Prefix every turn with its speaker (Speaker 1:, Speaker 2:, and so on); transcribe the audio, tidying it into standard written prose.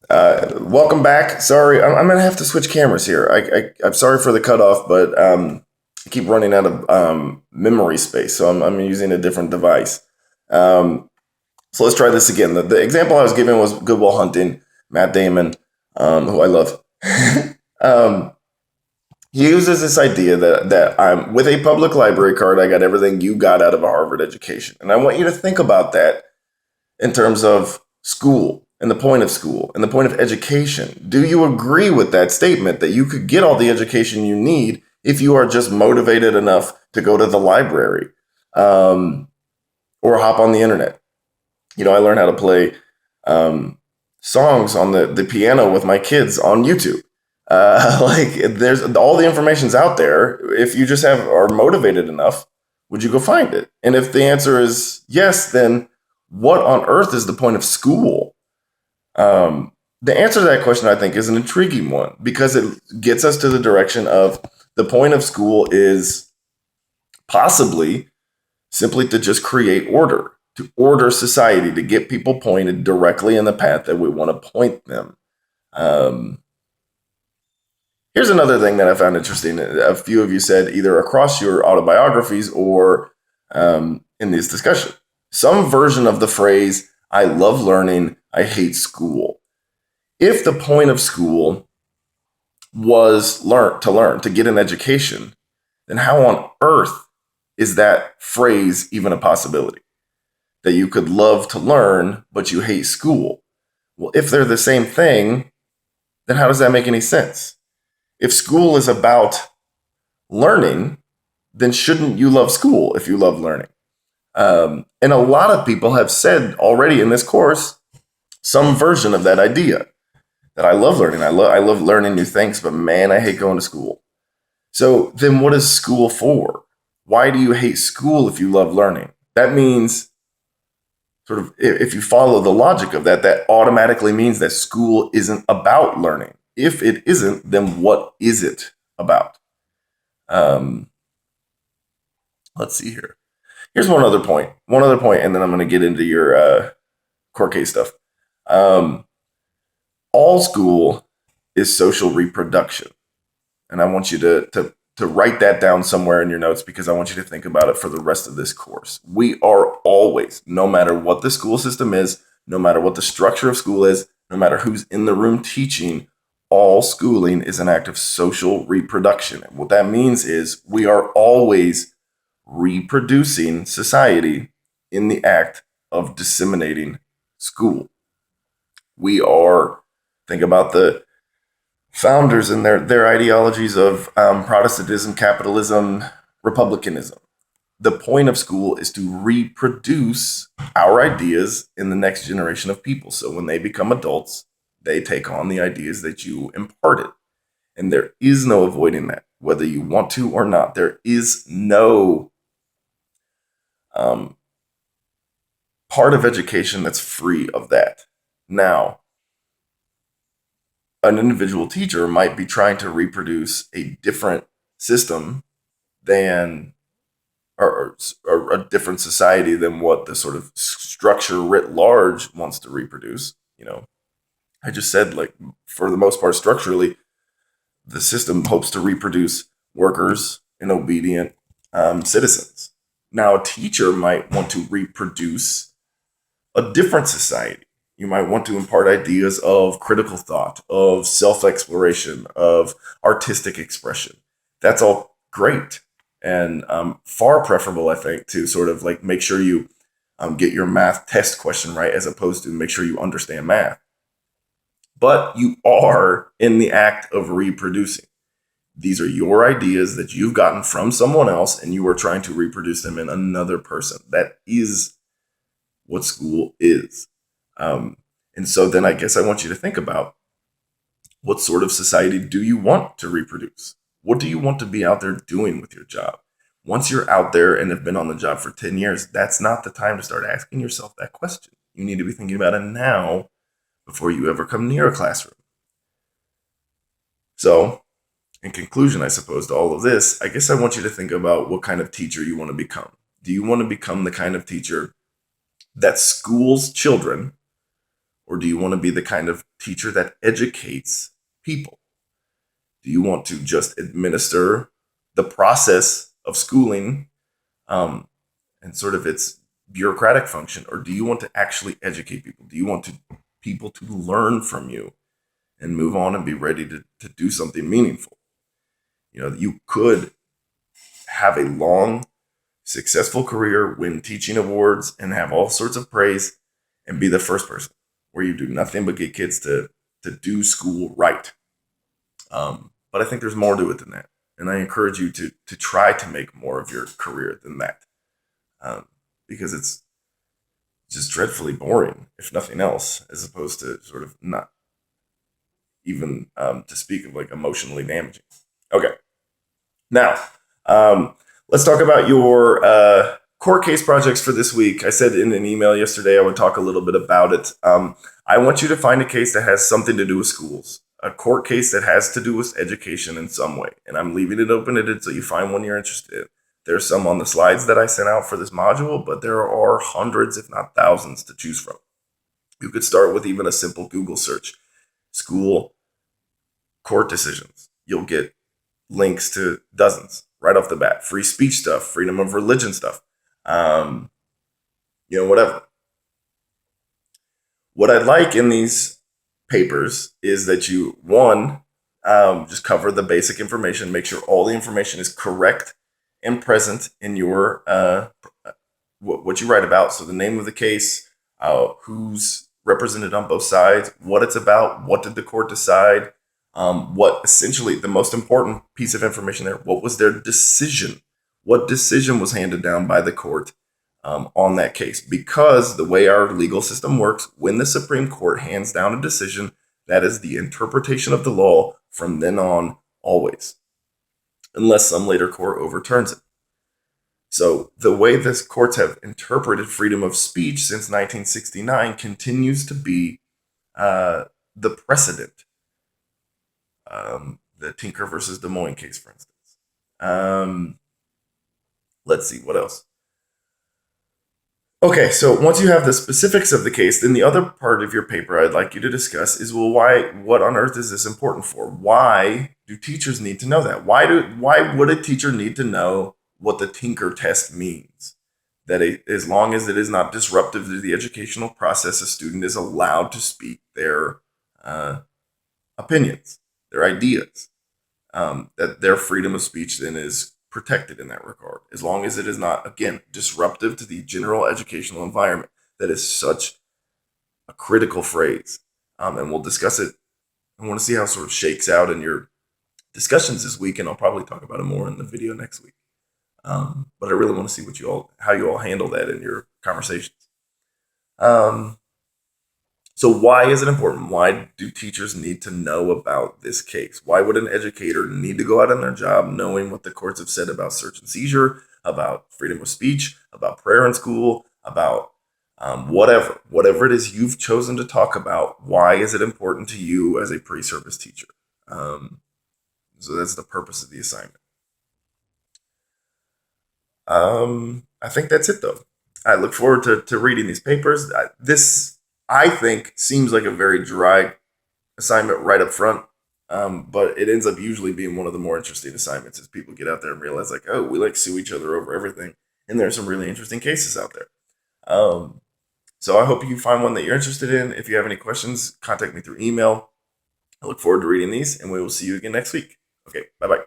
Speaker 1: Welcome back. Sorry, I'm gonna have to switch cameras here. I'm sorry for the cutoff, but I keep running out of memory space, so I'm using a different device. Um, so let's try this again. The example I was giving was Good Will Hunting. Matt Damon, who I love. um, he uses this idea that I'm with a public library card. I got everything you got out of a Harvard education, and I want you to think about that in terms of school and the point of school and the point of education. Do you agree with that statement that you could get all the education you need if you are just motivated enough to go to the library um, or hop on the internet? I learned how to play songs on the piano with my kids on YouTube. Like there's all the information's out there. If you just are motivated enough, would you go find it? And if the answer is yes, then what on earth is the point of school? The answer to that question, I think, is an intriguing one because it gets us to the direction of the point of school is possibly simply to just create order, to order society, to get people pointed directly in the path that we want to point them. Um, Here's another thing that I found interesting. A few of you said either across your autobiographies or in this discussion, some version of the phrase, I love learning, I hate school. If the point of school was learn, to get an education, then how on earth is that phrase even a possibility? That you could love to learn, but you hate school. Well, if they're the same thing, then how does that make any sense? If school is about learning, then shouldn't you love school if you love learning? And a lot of people have said already in this course some version of that idea that I love learning. I love learning new things, but man, I hate going to school. So then what is school for? Why do you hate school if you love learning? That means sort of if you follow the logic of that, that automatically means that school isn't about learning. If it isn't, then what is it about? Um, let's see here. Here's one other point. One other point, and then I'm going to get into your court case stuff. Um, all school is social reproduction, and I want you to write that down somewhere in your notes because I want you to think about it for the rest of this course. We are always, no matter what the school system is, no matter what the structure of school is, no matter who's in the room teaching, all schooling is an act of social reproduction. And what that means is we are always reproducing society in the act of disseminating school. We are, think about the founders and their ideologies of Protestantism, capitalism, republicanism. The point of school is to reproduce our ideas in the next generation of people. So when they become adults, they take on the ideas that you imparted. And there is no avoiding that, whether you want to or not. There is no part of education that's free of that. Now, an individual teacher might be trying to reproduce a different system than or a different society than what the sort of structure writ large wants to reproduce. I just said, like, for the most part, structurally, the system hopes to reproduce workers and obedient citizens. Now, a teacher might want to reproduce a different society. You might want to impart ideas of critical thought, of self exploration, of artistic expression. That's all great and far preferable, I think, to sort of like make sure you get your math test question right as opposed to make sure you understand math. But you are in the act of reproducing. These are your ideas that you've gotten from someone else, and you are trying to reproduce them in another person. That is what school is. And so then I guess I want you to think about what sort of society do you want to reproduce? What do you want to be out there doing with your job? Once you're out there and have been on the job for 10 years, that's not the time to start asking yourself that question. You need to be thinking about it now before you ever come near a classroom. So, in conclusion, I suppose, to all of this, I guess I want you to think about what kind of teacher you want to become. Do you want to become the kind of teacher that schools children, Or do you want to be the kind of teacher that educates people? Do you want to just administer the process of schooling and sort of its bureaucratic function? Or do you want to actually educate people? Do you want people to learn from you and move on and be ready to do something meaningful? You could have a long, successful career, win teaching awards, and have all sorts of praise, and be the first person where you do nothing but get kids to do school right. But I think there's more to it than that, and I encourage you to try to make more of your career than that, because it's just dreadfully boring, if nothing else, as opposed to sort of not even to speak of like emotionally damaging. Okay, now let's talk about your court case projects for this week. I said in an email yesterday I would talk a little bit about it. I want you to find a case that has something to do with schools, a court case that has to do with education in some way. And I'm leaving it open-ended so you find one you're interested in. There's some on the slides that I sent out for this module, but there are hundreds, if not thousands, to choose from. You could start with even a simple Google search, school court decisions. You'll get links to dozens right off the bat. Free speech stuff, freedom of religion stuff, whatever. What I'd like in these papers is that you, one, just cover the basic information, make sure all the information is correct and present in your what you write about. So the name of the case, who's represented on both sides, what it's about, what did the court decide, what essentially the most important piece of information there, what was their decision? What decision was handed down by the court on that case? Because the way our legal system works, when the Supreme Court hands down a decision, that is the interpretation of the law from then on, always, unless some later court overturns it. So the way the courts have interpreted freedom of speech since 1969 continues to be the precedent. The Tinker versus Des Moines case, for instance. Let's see, what else? Okay, so once you have the specifics of the case, then the other part of your paper I'd like you to discuss is, well, what on earth is this important for? Why do teachers need to know that? Why would a teacher need to know what the Tinker test means? That as long as it is not disruptive to the educational process, a student is allowed to speak their opinions, their ideas, that their freedom of speech then is protected in that regard, as long as it is not, again, disruptive to the general educational environment. That is such a critical phrase, and we'll discuss it. I want to see how it sort of shakes out in your discussions this week, and I'll probably talk about it more in the video next week. But I really want to see how you all handle that in your conversations. So why is it important? Why do teachers need to know about this case? Why would an educator need to go out on their job knowing what the courts have said about search and seizure, about freedom of speech, about prayer in school, about whatever it is you've chosen to talk about? Why is it important to you as a pre-service teacher? So that's the purpose of the assignment. I think that's it, though. I look forward to reading these papers. This, I think, seems like a very dry assignment right up front, but it ends up usually being one of the more interesting assignments as people get out there and realize, like, oh, we like sue each other over everything, and there's some really interesting cases out there. So I hope you find one that you're interested in. If you have any questions, contact me through email. I look forward to reading these, and we will see you again next week. Okay, bye-bye.